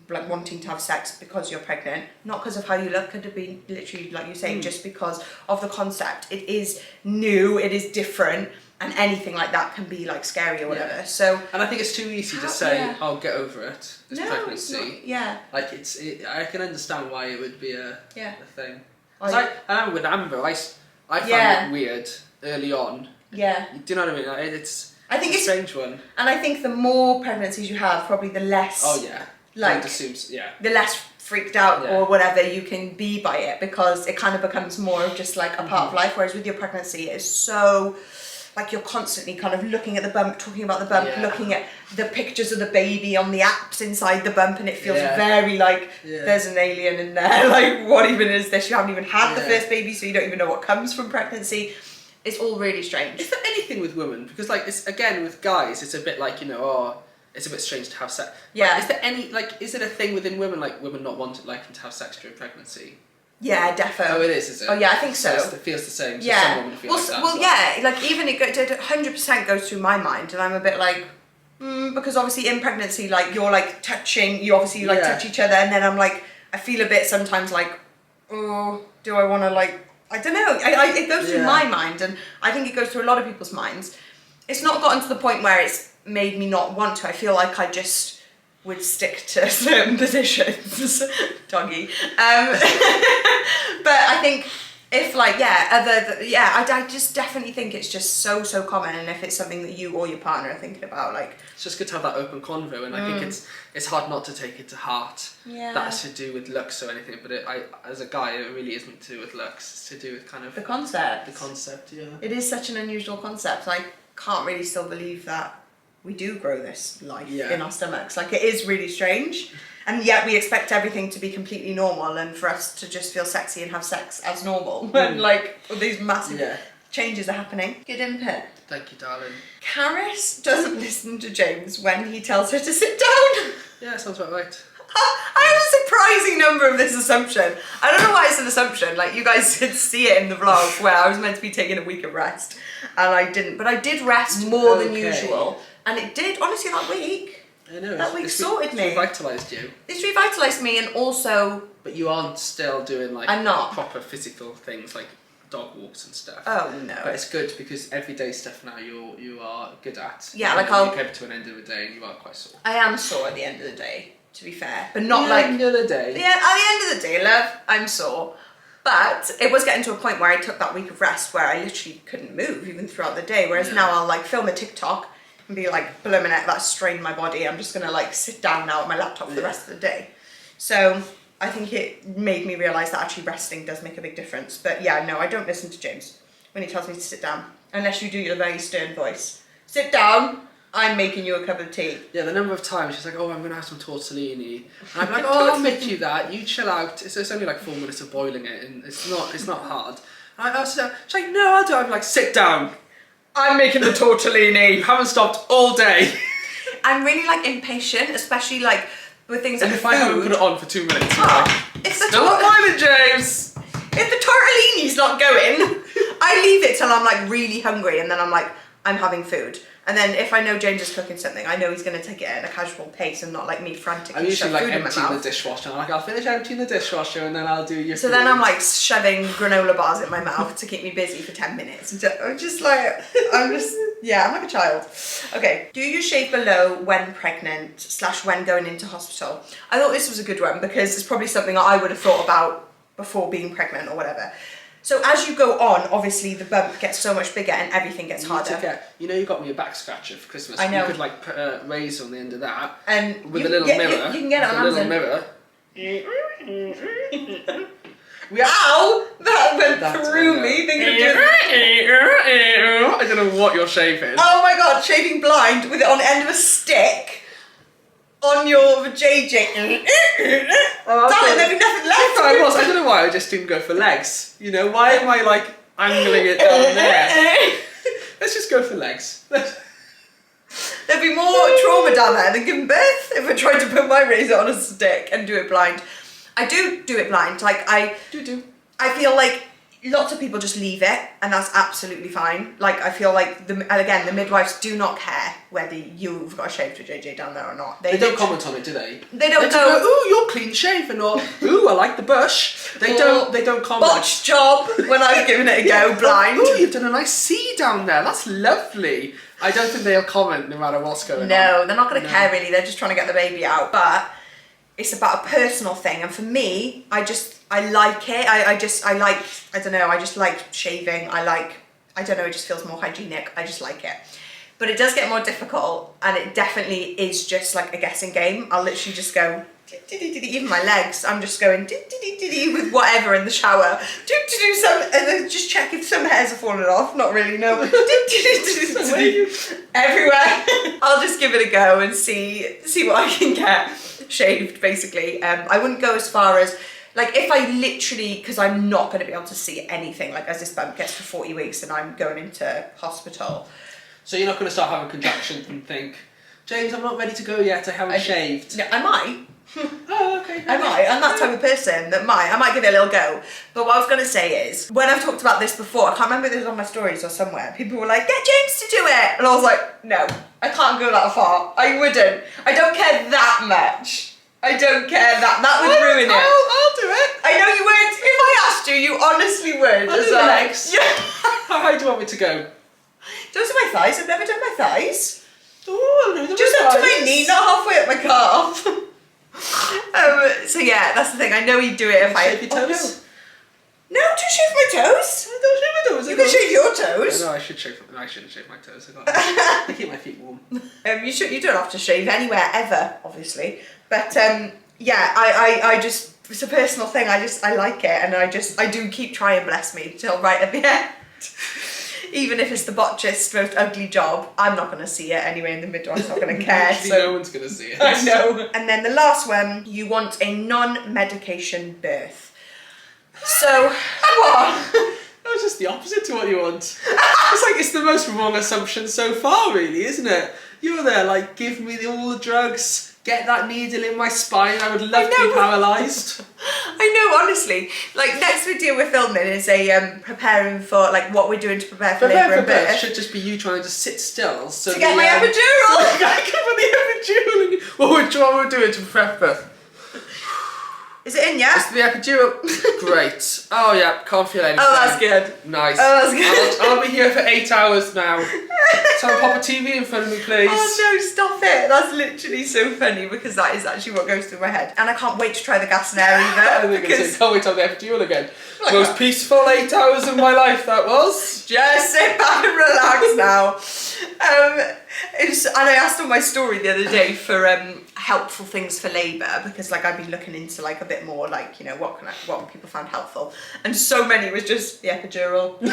[SPEAKER 1] like wanting to have sex because you're pregnant, not because of how you look. Could have been literally, like you're saying, just because of the concept. It is new, it is different. And anything like that can be like scary or whatever. Yeah. So,
[SPEAKER 2] and I think it's too easy to say, "I'll get over it." It's pregnancy.
[SPEAKER 1] It's not,
[SPEAKER 2] Like I can understand why it would be a thing.
[SPEAKER 1] I
[SPEAKER 2] remember with Amber, I found it weird early on.
[SPEAKER 1] Yeah.
[SPEAKER 2] Do you know what I mean? I think it's a strange one.
[SPEAKER 1] And I think the more pregnancies you have, probably the less.
[SPEAKER 2] Oh yeah.
[SPEAKER 1] Like
[SPEAKER 2] assumes,
[SPEAKER 1] the less freaked out or whatever you can be by it, because it kind of becomes more of just like a part of life. Whereas with your pregnancy, it's so. Like you're constantly kind of looking at the bump, talking about the bump, looking at the pictures of the baby on the apps inside the bump, and it feels very like there's an alien in there. Like, what even is this? You haven't even had the first baby, so you don't even know what comes from pregnancy. It's all really strange.
[SPEAKER 2] Is there anything with women? Because like it's again with guys, it's a bit like, you know, it's a bit strange to have sex.
[SPEAKER 1] Yeah.
[SPEAKER 2] Like, is there any is it a thing within women, like women not liking to have sex during pregnancy?
[SPEAKER 1] Yeah, defo.
[SPEAKER 2] Oh, it is it?
[SPEAKER 1] Oh, yeah, I think so.
[SPEAKER 2] It feels the same. So some women feel like that.
[SPEAKER 1] Well, yeah, like even it 100% goes through my mind, and I'm a bit like, Because obviously in pregnancy, like you're like touching, you obviously like touch each other, and then I'm like, I feel a bit sometimes like, oh, do I want to like, I don't know. It goes through my mind, and I think it goes through a lot of people's minds. It's not gotten to the point where it's made me not want to. I feel like I just would stick to certain positions, doggy. But I think if like, I just definitely think it's just so common, and if it's something that you or your partner are thinking about, like...
[SPEAKER 2] It's just good to have that open convo, and I think it's hard not to take it to heart.
[SPEAKER 1] Yeah.
[SPEAKER 2] That's to do with looks or anything, but as a guy, it really isn't to do with looks. It's to do with kind of...
[SPEAKER 1] The concept.
[SPEAKER 2] The concept, yeah.
[SPEAKER 1] It is such an unusual concept. I can't really still believe that we do grow this life in our stomachs. Like, it is really strange. And yet we expect everything to be completely normal and for us to just feel sexy and have sex as normal. When, like, all these massive changes are happening. Good input.
[SPEAKER 2] Thank you, darling.
[SPEAKER 1] Carys doesn't listen to James when he tells her to sit down.
[SPEAKER 2] Yeah, sounds about right.
[SPEAKER 1] I have a surprising number of this assumption. I don't know why it's an assumption. Like, you guys did see it in the vlog where I was meant to be taking a week of rest and I didn't. But I did rest more than usual. And it did, honestly, that week.
[SPEAKER 2] I know.
[SPEAKER 1] That week sorted me.
[SPEAKER 2] It's revitalised you.
[SPEAKER 1] It's revitalised me, and also...
[SPEAKER 2] But you aren't still doing like
[SPEAKER 1] I'm not.
[SPEAKER 2] proper physical things like dog walks and stuff.
[SPEAKER 1] Oh no.
[SPEAKER 2] But it's good because everyday stuff now you are good at.
[SPEAKER 1] Yeah, like
[SPEAKER 2] you get to an end of the day and you are quite sore.
[SPEAKER 1] I am sore at the end of the day, to be fair. But not
[SPEAKER 2] At the end of the day.
[SPEAKER 1] Yeah, at the end of the day, love, I'm sore. But it was getting to a point where I took that week of rest where I literally couldn't move even throughout the day. Whereas now I'll like film a TikTok and be like, blooming it, that strained my body. I'm just gonna like sit down now at my laptop for the rest of the day. So I think it made me realise that actually resting does make a big difference. But yeah, no, I don't listen to James when he tells me to sit down. Unless you do your very stern voice. Sit down, I'm making you a cup of tea.
[SPEAKER 2] Yeah, the number of times she's like, oh, I'm going to have some tortellini. And I'm like, oh, I'll make you that. You chill out. It's only like 4 minutes of boiling it and it's not hard. And I'll sit down. She's like, no, I'll do it. I'm like, sit down. I'm making the tortellini. You haven't stopped all day.
[SPEAKER 1] I'm really like impatient, especially like with things like
[SPEAKER 2] if
[SPEAKER 1] food.
[SPEAKER 2] I haven't put it on for 2 minutes, you're like,
[SPEAKER 1] if the
[SPEAKER 2] still not boiling, James.
[SPEAKER 1] If the tortellini's not going, I leave it till I'm like really hungry and then I'm like, I'm having food. And then if I know James is cooking something, I know he's going to take it at a casual pace and not like me frantically
[SPEAKER 2] I'm usually
[SPEAKER 1] shove
[SPEAKER 2] like
[SPEAKER 1] food in my
[SPEAKER 2] emptying the
[SPEAKER 1] mouth.
[SPEAKER 2] dishwasher. I'm like, I'll finish emptying the dishwasher and then I'll do your
[SPEAKER 1] So
[SPEAKER 2] food.
[SPEAKER 1] then I'm like shoving granola bars in my mouth to keep me busy for 10 minutes. I'm just like, I'm like a child. Okay, do you shave below when pregnant / when going into hospital? I thought this was a good one because it's probably something I would have thought about before being pregnant or whatever. So as you go on, obviously the bump gets so much bigger and everything gets harder.
[SPEAKER 2] You got me a back scratcher for Christmas.
[SPEAKER 1] I know.
[SPEAKER 2] You could like put a razor on the end of that.
[SPEAKER 1] And
[SPEAKER 2] with a little mirror.
[SPEAKER 1] You can get it on Amazon. Ow! That went through me.
[SPEAKER 2] I don't know what you're shaving.
[SPEAKER 1] Oh my god, shaving blind with it on the end of a stick on your JJ. Damn it, there'd be nothing left.
[SPEAKER 2] I don't know why I just didn't go for legs. You know, why am I like angling it down there? Let's just go for legs.
[SPEAKER 1] There'd be more trauma down there than giving birth if I tried to put my razor on a stick and do it blind. I do it blind. Like I feel like lots of people just leave it and that's absolutely fine. Like I feel like the midwives do not care whether you've got a shaved with JJ down there or not.
[SPEAKER 2] They don't comment on it, do they?
[SPEAKER 1] They don't
[SPEAKER 2] know. Go, ooh, you're clean shaven, or ooh, I like the bush. They don't comment.
[SPEAKER 1] Botched job when I've given it a go blind.
[SPEAKER 2] Ooh, you've done a nice C down there. That's lovely. I don't think they'll comment no matter what's going on.
[SPEAKER 1] No, they're not going to care really. They're just trying to get the baby out. But it's about a personal thing, and for me, I like it. I just like shaving. I don't know, it just feels more hygienic. I just like it. But it does get more difficult, and it definitely is just like a guessing game. I'll literally just go, even my legs, I'm just going with whatever in the shower. And then just check if some hairs are falling off. Not really, no. Everywhere. I'll just give it a go and see what I can get shaved, basically. I wouldn't go as far as, like, if I literally, because I'm not going to be able to see anything, like as this bump gets to 40 weeks and I'm going into hospital.
[SPEAKER 2] So you're not going to start having contractions and think, James, I'm not ready to go yet. I haven't shaved.
[SPEAKER 1] Yeah, I might.
[SPEAKER 2] Oh, okay.
[SPEAKER 1] I might. I'm that type of person that I might give it a little go. But what I was going to say is, when I've talked about this before, I can't remember if this was on my stories or somewhere, people were like, get James to do it. And I was like, no, I can't go that far. I wouldn't. I don't care that much. I don't care that. That would ruin it.
[SPEAKER 2] I'll do it.
[SPEAKER 1] I know you would. If I asked you, you honestly would.
[SPEAKER 2] I'll do the legs.
[SPEAKER 1] Yeah.
[SPEAKER 2] How high do you want me to go?
[SPEAKER 1] Those are my thighs. I've never done my thighs.
[SPEAKER 2] Oh, no,
[SPEAKER 1] Just up to my knee, not halfway up my calf. So yeah, that's the thing. I know he'd do it if I
[SPEAKER 2] shave your toes.
[SPEAKER 1] No, don't shave my toes.
[SPEAKER 2] I don't shave my toes.
[SPEAKER 1] You can shave your toes.
[SPEAKER 2] No, I shouldn't shave my toes. I keep my feet warm.
[SPEAKER 1] You don't have to shave anywhere ever, obviously. But yeah, I just, it's a personal thing. I like it, and I do keep trying. Bless me, till right at the end. Even if it's the botchest, most ugly job, I'm not going to see it anyway in the middle. I'm not going to care.
[SPEAKER 2] So no one's going to see it.
[SPEAKER 1] I know. And then the last one, you want a non-medication birth. So, what?
[SPEAKER 2] That was just the opposite to what you want. It's the most wrong assumption so far, really, isn't it? You're there, like, give me all the drugs, get that needle in my spine, I would love to be paralysed.
[SPEAKER 1] I know, honestly. Like, next video we're filming is a preparing for, like, what we're doing to prepare for labour and birth.
[SPEAKER 2] Should just be you trying to sit still. So
[SPEAKER 1] to get my epidural!
[SPEAKER 2] So I can put the epidural in. What we're doing to prepare for birth.
[SPEAKER 1] Is it in yet?
[SPEAKER 2] It's the epidural. Great. Oh yeah, can't feel anything.
[SPEAKER 1] Oh, that's good.
[SPEAKER 2] Nice.
[SPEAKER 1] Oh, that's good.
[SPEAKER 2] I'll be here for 8 hours now. So pop a TV in front of me, please.
[SPEAKER 1] Oh no, stop it. That's literally so funny because that is actually what goes through my head. And I can't wait to try the gas and air either.
[SPEAKER 2] I can't wait to have the epidural again. Most peaceful 8 hours of my life that was.
[SPEAKER 1] Just sit back and relax now. And I asked on my story the other day for helpful things for labour because like I've been looking into like a bit more like, you know, what people found helpful, and so many was just the epidural. And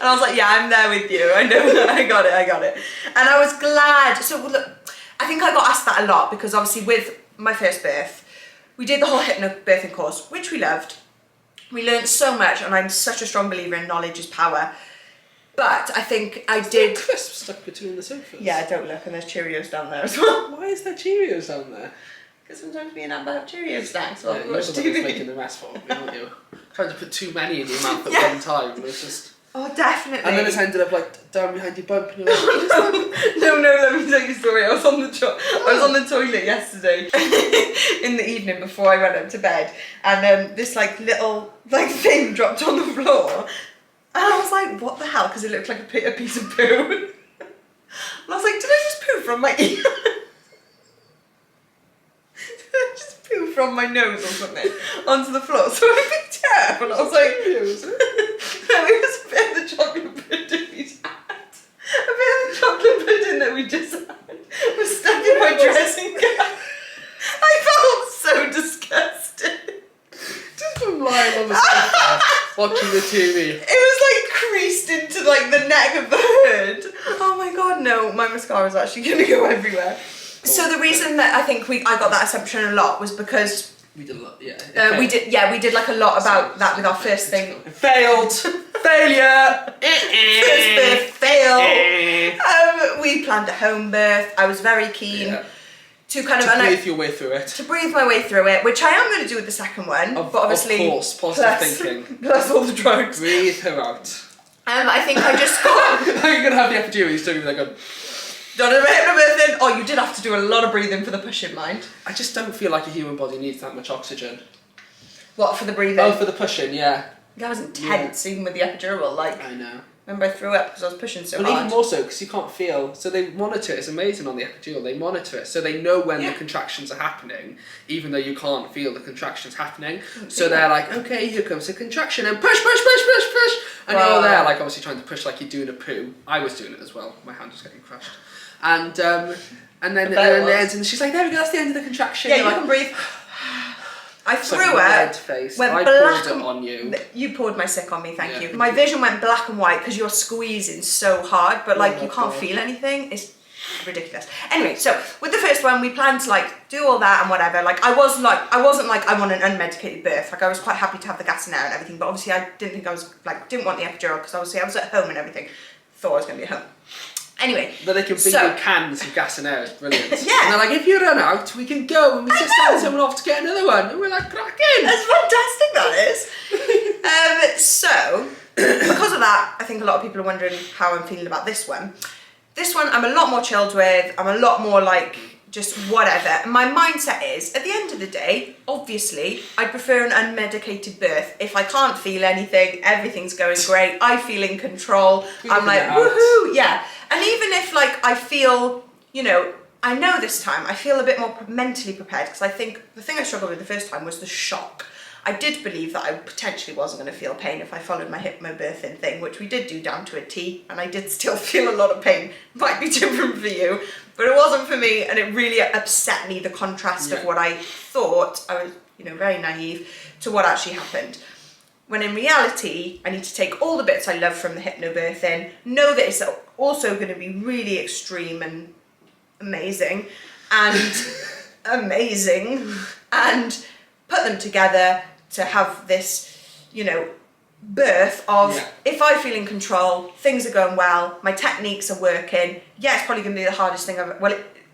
[SPEAKER 1] I was like, yeah, I'm there with you. I know, I got it. And I was glad. So look, I think I got asked that a lot because obviously with my first birth, we did the whole hypnobirthing course, which we loved. We learned so much, and I'm such a strong believer in knowledge is power. But I think I did.
[SPEAKER 2] Crisp stuck between the sofas.
[SPEAKER 1] Yeah, don't look, and there's Cheerios down there as well.
[SPEAKER 2] Why is there Cheerios down there?
[SPEAKER 1] Because sometimes me and Amber have Cheerio snacks while
[SPEAKER 2] Yeah,
[SPEAKER 1] we watch
[SPEAKER 2] you're the one
[SPEAKER 1] TV.
[SPEAKER 2] that's making the mess for me, aren't you? Trying to put too many in your mouth at one time. It was just.
[SPEAKER 1] Oh, definitely.
[SPEAKER 2] And then it's ended up like down behind your bump. And you're like,
[SPEAKER 1] no, let me tell you a story. I was on the toilet yesterday in the evening before I went up to bed, and this like little like thing dropped on the floor, and I was like, what the hell? Because it looked like a piece of poo. And I was like, did I just poo from my ear? Did I just poo from my nose or something onto the floor? So I picked it up, and I was like, no, it was a bit of the chocolate pudding we'd had. A bit of the chocolate pudding that we just had was stuck in my dressing gown. I felt so disgusted.
[SPEAKER 2] Just from lying on the sofa watching the TV.
[SPEAKER 1] It was like creased into like the neck of the hood. Oh my god, no, my mascara is actually going to go everywhere. So the reason that I think I got that assumption a lot was because
[SPEAKER 2] we did a lot, yeah.
[SPEAKER 1] we did like a lot about that with our first thing.
[SPEAKER 2] Failed. Failure.
[SPEAKER 1] First birth fail. We planned a home birth. I was very keen to kind of
[SPEAKER 2] breathe your way through it.
[SPEAKER 1] To breathe my way through it, which I am going to do with the second one. But obviously,
[SPEAKER 2] of course, positive thinking.
[SPEAKER 1] Plus all the drugs.
[SPEAKER 2] Breathe her out.
[SPEAKER 1] I think I just got.
[SPEAKER 2] You're gonna have the epidural. You're still gonna be like a.
[SPEAKER 1] Done a hypnobirthing. Oh, you did have to do a lot of breathing for the push-in, mind.
[SPEAKER 2] I just don't feel like a human body needs that much oxygen.
[SPEAKER 1] What, for the breathing?
[SPEAKER 2] Oh, for the push-in, yeah.
[SPEAKER 1] That was intense, even with the epidural. Like,
[SPEAKER 2] I know.
[SPEAKER 1] Remember, I threw up because I was pushing so hard.
[SPEAKER 2] But even more so because you can't feel. So they monitor it. It's amazing on the epidural. They monitor it, so they know when the contractions are happening, even though you can't feel the contractions happening. So they're like, okay, here comes a contraction, and push, and you're there, like obviously trying to push like you're doing a poo. I was doing it as well. My hand was getting crushed. And then it ends, and she's like, there we go, that's the end of the contraction.
[SPEAKER 1] Yeah, you can breathe. I threw it.
[SPEAKER 2] Red face.
[SPEAKER 1] Went
[SPEAKER 2] I
[SPEAKER 1] black
[SPEAKER 2] poured it on you.
[SPEAKER 1] You poured my sick on me, thank you. My vision went black and white because you're squeezing so hard, but like you can't feel anything. It's ridiculous. Anyway, so with the first one, we planned to like do all that and whatever. Like I wasn't like I want an unmedicated birth. Like I was quite happy to have the gas and air and everything, but obviously I didn't think I was like didn't want the epidural because obviously I was at home and everything. Thought I was going to be at home. Anyway.
[SPEAKER 2] But they can bring you cans of gas and air. It's brilliant.
[SPEAKER 1] Yeah.
[SPEAKER 2] And they're like, if you run out, we can go and we just send someone off to get another one. And we're like, crack in.
[SPEAKER 1] That's fantastic, that is. So, because of that, I think a lot of people are wondering how I'm feeling about this one. This one, I'm a lot more chilled with. I'm a lot more like, just whatever. My mindset is, at the end of the day, obviously, I prefer an unmedicated birth. If I can't feel anything, everything's going great, I feel in control, I'm like, woohoo, yeah. And even if like I feel, you know, I know this time, I feel a bit more mentally prepared, because I think the thing I struggled with the first time was the shock. I did believe that I potentially wasn't going to feel pain if I followed my hypnobirthing thing, which we did do down to a T, and I did still feel a lot of pain. Might be different for you, but it wasn't for me, and it really upset me, the contrast of what I thought. I was, you know, very naive to what actually happened. When in reality, I need to take all the bits I love from the hypnobirthing, know that it's also going to be really extreme and amazing, and and put them together to have this, you know, birth of, if I feel in control, things are going well, my techniques are working. Yeah, it's probably going to be the hardest thing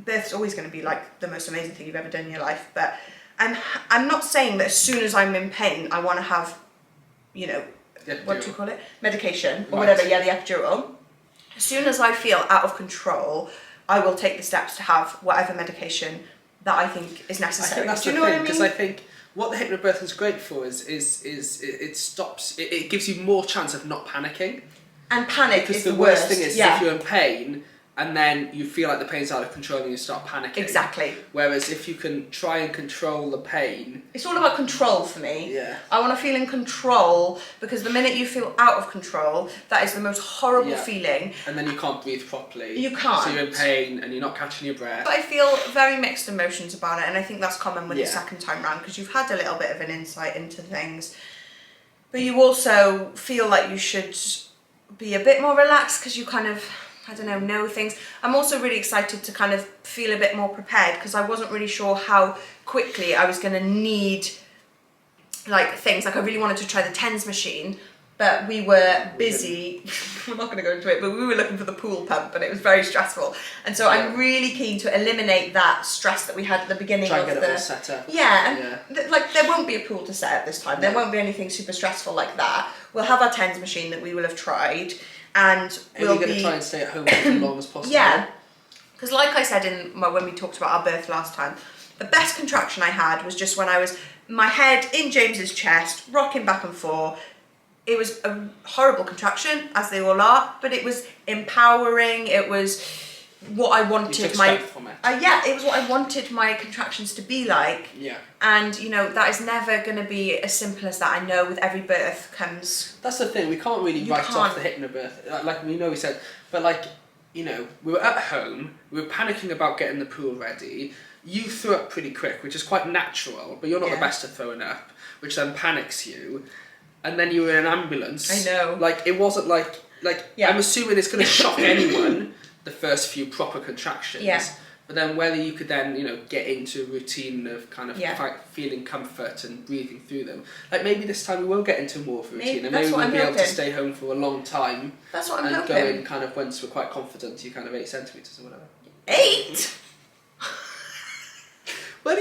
[SPEAKER 1] birth's always going to be like the most amazing thing you've ever done in your life, but I'm not saying that as soon as I'm in pain, I want to have, you know, what do you call it? Medication or whatever, the epidural. As soon as I feel out of control, I will take the steps to have whatever medication that I think is necessary.
[SPEAKER 2] I think that's
[SPEAKER 1] do you
[SPEAKER 2] the
[SPEAKER 1] know
[SPEAKER 2] thing,
[SPEAKER 1] what I mean?
[SPEAKER 2] because I think what the hypnobirthing is great for is it stops, it gives you more chance of not panicking.
[SPEAKER 1] And panic
[SPEAKER 2] because
[SPEAKER 1] is
[SPEAKER 2] the
[SPEAKER 1] the
[SPEAKER 2] worst
[SPEAKER 1] worst
[SPEAKER 2] thing is if you're in pain and then you feel like the pain's out of control and you start panicking.
[SPEAKER 1] Exactly.
[SPEAKER 2] Whereas if you can try and control the pain...
[SPEAKER 1] It's all about control for me.
[SPEAKER 2] Yeah.
[SPEAKER 1] I want to feel in control, because the minute you feel out of control, that is the most horrible feeling.
[SPEAKER 2] And then you can't breathe properly.
[SPEAKER 1] You can't.
[SPEAKER 2] So you're in pain and you're not catching your breath.
[SPEAKER 1] But I feel very mixed emotions about it, and I think that's common with the second time round, because you've had a little bit of an insight into things. But you also feel like you should be a bit more relaxed, because you kind of... I don't know things. I'm also really excited to kind of feel a bit more prepared, because I wasn't really sure how quickly I was going to need like things. Like I really wanted to try the TENS machine, but we were busy. We're not going to go into it, but we were looking for the pool pump, and it was very stressful. And so I'm really keen to eliminate that stress that we had at the beginning
[SPEAKER 2] Try
[SPEAKER 1] of
[SPEAKER 2] and get it all set up.
[SPEAKER 1] Yeah, and like there won't be a pool to set up this time. There won't be anything super stressful like that. We'll have our TENS machine that we will have tried. And we're
[SPEAKER 2] going to try and stay at home for as long as possible.
[SPEAKER 1] Yeah, because like I said when we talked about our birth last time, the best contraction I had was just when I was, my head in James's chest, rocking back and forth. It was a horrible contraction, as they all are, but it was empowering. It was what I wanted
[SPEAKER 2] you took strength from it.
[SPEAKER 1] It was what I wanted my contractions to be like.
[SPEAKER 2] Yeah.
[SPEAKER 1] And you know, that is never going to be as simple as that. I know with every birth comes...
[SPEAKER 2] That's the thing, we can't really write off the hypnobirth. Like we know we said, but like, you know, we were at home, we were panicking about getting the pool ready. You threw up pretty quick, which is quite natural, but you're not the best at throwing up, which then panics you. And then you were in an ambulance.
[SPEAKER 1] I know.
[SPEAKER 2] Like, it wasn't like I'm assuming it's going to shock anyone, the first few proper contractions.
[SPEAKER 1] Yeah.
[SPEAKER 2] But then whether you could then, you know, get into a routine of kind of feeling comfort and breathing through them. Like maybe this time we will get into more of a routine, and maybe we'll be able to stay home for a long time.
[SPEAKER 1] That's what I'm hoping.
[SPEAKER 2] And go in kind of once we're quite confident to kind of 8 centimetres or whatever.
[SPEAKER 1] 8?
[SPEAKER 2] When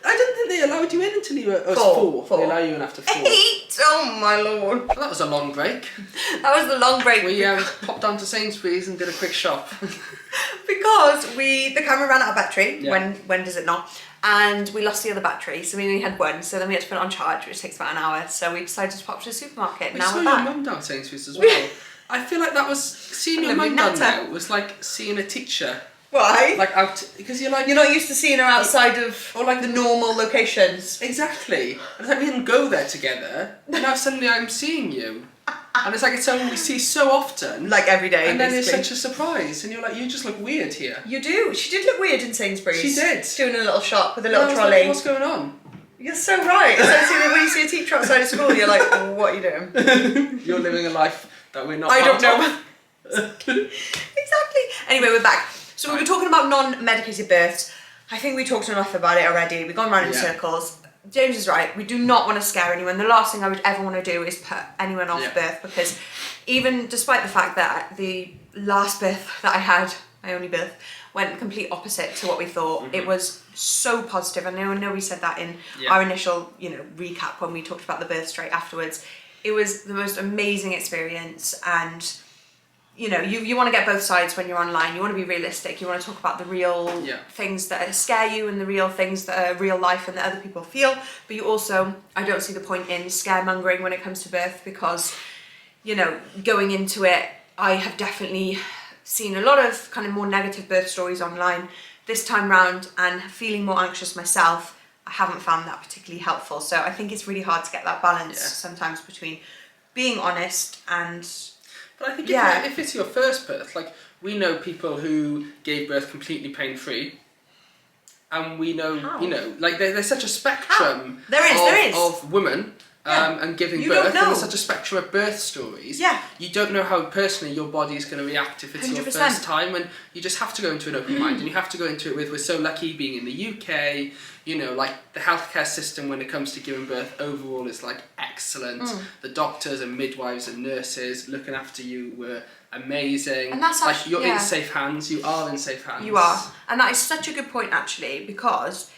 [SPEAKER 2] I didn't think they allowed you in until you were 4. They allow you in after 4.
[SPEAKER 1] 8? Oh my lord.
[SPEAKER 2] Well, that was a long break.
[SPEAKER 1] That was the long break.
[SPEAKER 2] We popped down to Sainsbury's and did a quick shop.
[SPEAKER 1] Because the camera ran out of battery. Yeah. When does it not? And we lost the other battery, so we only had one. So then we had to put it on charge, which takes about an hour. So we decided to pop to the supermarket.
[SPEAKER 2] We
[SPEAKER 1] now
[SPEAKER 2] saw
[SPEAKER 1] we're
[SPEAKER 2] your
[SPEAKER 1] back.
[SPEAKER 2] mum down Sainsbury's as well. I feel like that was seeing your mum down there was like seeing a teacher.
[SPEAKER 1] Why?
[SPEAKER 2] Like out, because you're
[SPEAKER 1] not used to seeing her outside of like the normal locations.
[SPEAKER 2] Exactly. And it's like we didn't go there together, and now suddenly I'm seeing you. And it's like it's someone we see so often.
[SPEAKER 1] Like every day.
[SPEAKER 2] And then it's such a surprise, and you're like, you just look weird here.
[SPEAKER 1] You do. She did look weird in Sainsbury's.
[SPEAKER 2] She did.
[SPEAKER 1] Doing a little shop with a little trolley.
[SPEAKER 2] Like, what's going on?
[SPEAKER 1] You're so right. It's like when you see a teacher outside of school, you're like, oh, what are you doing?
[SPEAKER 2] You're living a life that we're not
[SPEAKER 1] I
[SPEAKER 2] part
[SPEAKER 1] don't know.
[SPEAKER 2] of.
[SPEAKER 1] Exactly. Anyway, we're back. So we were talking about non-medicated births. I think we talked enough about it already. We've gone round in circles. James is right. We do not want to scare anyone. The last thing I would ever want to do is put anyone off birth, because even despite the fact that the last birth that I had, my only birth, went complete opposite to what we thought. It was so positive. I know we said that in our initial, recap when we talked about the birth straight afterwards. It was the most amazing experience, and you want to get both sides when you're online. You want to be realistic. You want to talk about the real things that scare you and the real things that are real life and that other people feel. But you also, I don't see the point in scaremongering when it comes to birth, because, going into it, I have definitely seen a lot of kind of more negative birth stories online this time round, and feeling more anxious myself, I haven't found that particularly helpful. So I think it's really hard to get that balance sometimes between being honest and...
[SPEAKER 2] But I think if it's your first birth, like, we know people who gave birth completely pain-free, and we know, like, there's such a spectrum of women and giving birth, and there's such a spectrum of birth stories. Yeah. You don't know how personally your body is going to react if it's 100%. Your first time, and you just have to go into an open mind, and you have to go into it with, we're so lucky being in the UK, like, the healthcare system when it comes to giving birth overall is, like, excellent. The doctors and midwives and nurses looking after you were amazing. And that's like, you're in safe hands. You are in safe hands.
[SPEAKER 1] You are. And that is such a good point, actually, because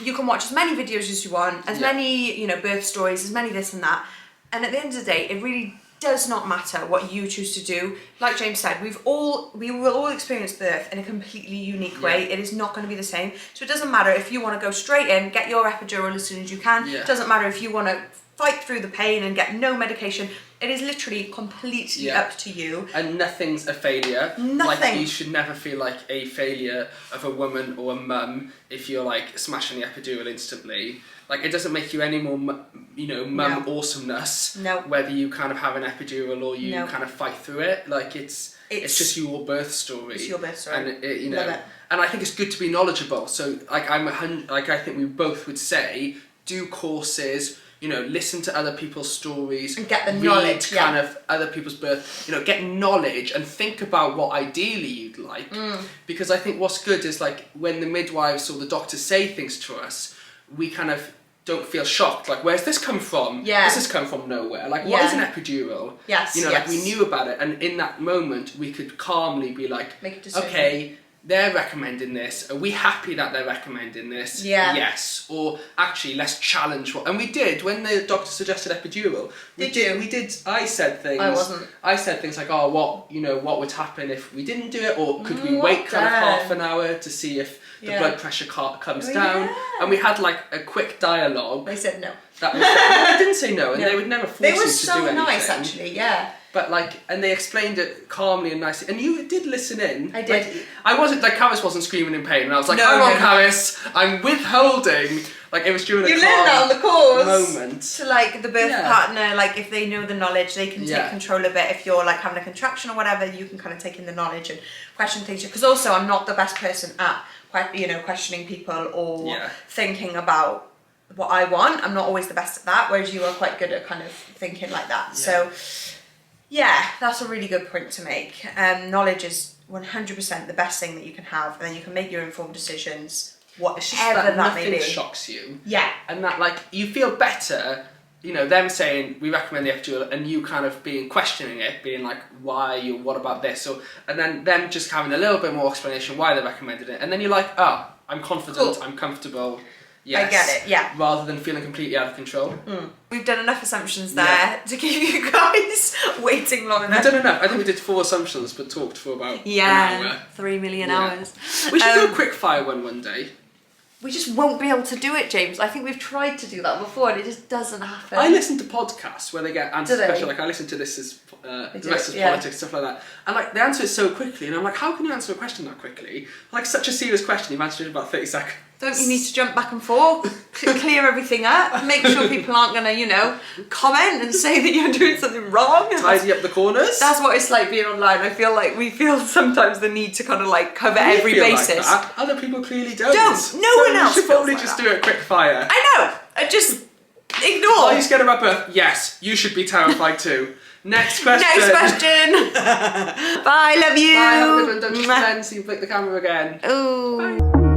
[SPEAKER 1] you can watch as many videos as you want, as many, birth stories, as many this and that. And at the end of the day, it really does not matter what you choose to do. Like James said, we will all experience birth in a completely unique way. It is not going to be the same. So it doesn't matter if you want to go straight in, get your epidural as soon as you can. It doesn't matter if you want to fight through the pain and get no medication. It is literally completely up to you.
[SPEAKER 2] And nothing's a failure.
[SPEAKER 1] Nothing.
[SPEAKER 2] Like, you should never feel like a failure of a woman or a mum if you're, like, smashing the epidural instantly. Like, it doesn't make you any more, mum awesomeness.
[SPEAKER 1] No.
[SPEAKER 2] Whether you kind of have an epidural or you kind of fight through it. Like, it's just your birth story.
[SPEAKER 1] It's your birth story.
[SPEAKER 2] And and I think it's good to be knowledgeable. So, like, I think we both would say, do courses. Listen to other people's stories
[SPEAKER 1] and get the knowledge.
[SPEAKER 2] Kind of other people's birth. Get knowledge and think about what ideally you'd like. Because I think what's good is, like, when the midwives or the doctors say things to us, we kind of don't feel shocked. Like, where's this come from? This has come from nowhere. Like, what is an epidural? Like, we knew about it, and in that moment we could calmly be like,
[SPEAKER 1] make a decision.
[SPEAKER 2] Okay, they're recommending this. Are we happy that they're recommending this? Yes. Or actually, let's challenge what. And we did when the doctor suggested epidural. We did. I said things.
[SPEAKER 1] I wasn't.
[SPEAKER 2] I said things like, "Oh, what would happen if we didn't do it? Or could we wait kind of half an hour to see if the blood pressure comes down?" And we had, like, a quick dialogue.
[SPEAKER 1] They said no.
[SPEAKER 2] I didn't say no, and they would never force you to do anything.
[SPEAKER 1] They were so nice, actually.
[SPEAKER 2] But, like, and they explained it calmly and nicely, and you did listen in.
[SPEAKER 1] I did.
[SPEAKER 2] Like, I wasn't, like, Carys wasn't screaming in pain, and I was like, "Hang on, Carys, I'm withholding." Like, it was during a
[SPEAKER 1] you learn that on the course
[SPEAKER 2] moment.
[SPEAKER 1] To, like, the birth partner, like, if they know the knowledge, they can take control of it. If you're, like, having a contraction or whatever, you can kind of take in the knowledge and question things. Because also, I'm not the best person at, questioning people or thinking about what I want. I'm not always the best at that, whereas you are quite good at kind of thinking like that. So, that's a really good point to make. Knowledge is 100% the best thing that you can have, and then you can make your informed decisions, whatever that may be.
[SPEAKER 2] Nothing shocks you.
[SPEAKER 1] Yeah.
[SPEAKER 2] And that, like, you feel better, them saying, we recommend the epidural, and you kind of questioning it, being like, why, what about this? And then them just having a little bit more explanation why they recommended it. And then you're like, oh, I'm confident, I'm comfortable. Yes,
[SPEAKER 1] I get it,
[SPEAKER 2] rather than feeling completely out of control.
[SPEAKER 1] We've done enough assumptions there to keep you guys waiting long enough.
[SPEAKER 2] We've done enough. I think we did 4 assumptions, but talked for about an hour.
[SPEAKER 1] 3 million hours.
[SPEAKER 2] We should do a quick fire one day.
[SPEAKER 1] We just won't be able to do it, James. I think we've tried to do that before and it just doesn't happen.
[SPEAKER 2] I listen to podcasts where they get answers questions. Like, I listen to This Is The Rest Is Politics, stuff like that. And, like, they answer it so quickly, and I'm like, how can you answer a question that quickly? Like, such a serious question, you've answered it in about 30 seconds.
[SPEAKER 1] Don't you need to jump back and forth, clear everything up, make sure people aren't going to, comment and say that you're doing something wrong?
[SPEAKER 2] Tidy up the corners?
[SPEAKER 1] That's what it's like being online. I feel like we feel sometimes the need to kind of, like, cover every basis.
[SPEAKER 2] Like that. Other people clearly don't.
[SPEAKER 1] No one else
[SPEAKER 2] You should probably just do a quick fire.
[SPEAKER 1] I know. Just ignore.
[SPEAKER 2] Are you scared about birth? Yes. You should be terrified too. Next question.
[SPEAKER 1] Bye, love you.
[SPEAKER 2] Bye, have a good one. Don't just pretend so you flick the camera again.
[SPEAKER 1] Ooh. Bye.